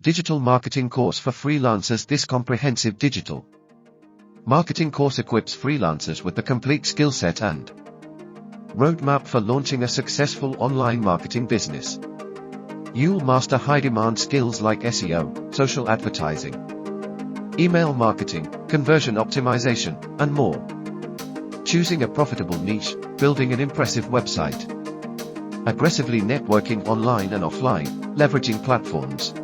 Digital Marketing Course for Freelancers. This comprehensive digital marketing course equips freelancers with the complete skill set and roadmap for launching a successful online marketing business. You'll master high-demand skills like SEO, social advertising, email marketing, conversion optimization, and more. Choosing a profitable niche, building an impressive website, aggressively networking online and offline, leveraging platforms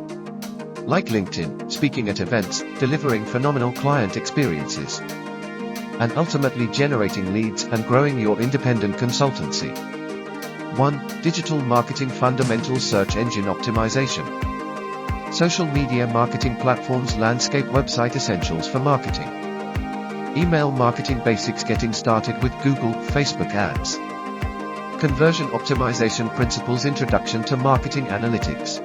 like LinkedIn, speaking at events, delivering phenomenal client experiences, and ultimately generating leads and growing your independent consultancy. 1. Digital Marketing Fundamentals. Search Engine Optimization. Social media marketing platforms. Landscape. Website essentials for marketing. Email marketing basics. Getting started with Google, Facebook ads. Conversion optimization principles. Introduction to marketing analytics.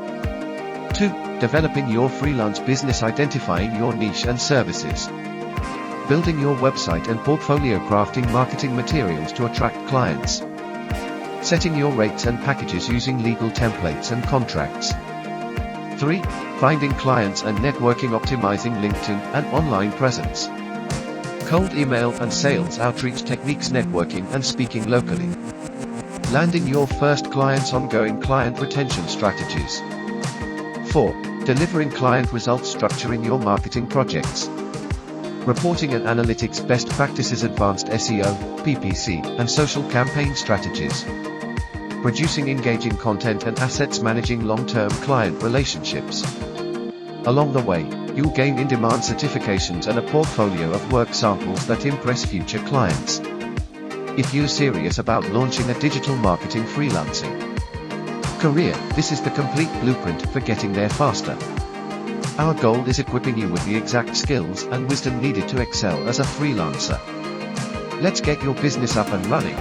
2. Developing your freelance business. Identifying your niche and services. Building your website and portfolio. Crafting marketing materials to attract clients. Setting your rates and packages using legal templates and contracts. 3. Finding clients and networking. Optimizing LinkedIn and online presence. Cold email and sales outreach techniques. Networking and speaking locally. Landing your first clients. Ongoing client retention strategies. 4. Delivering client results. Structuring your marketing projects. Reporting and analytics. Best practices. Advanced SEO, PPC, and social campaign strategies. Producing engaging content and assets. Managing long-term client relationships. Along the way, you'll gain in-demand certifications and a portfolio of work samples that impress future clients. If you're serious about launching a digital marketing freelancing career, this is the complete blueprint for getting there faster. Our goal is equipping you with the exact skills and wisdom needed to excel as a freelancer. Let's get your business up and running.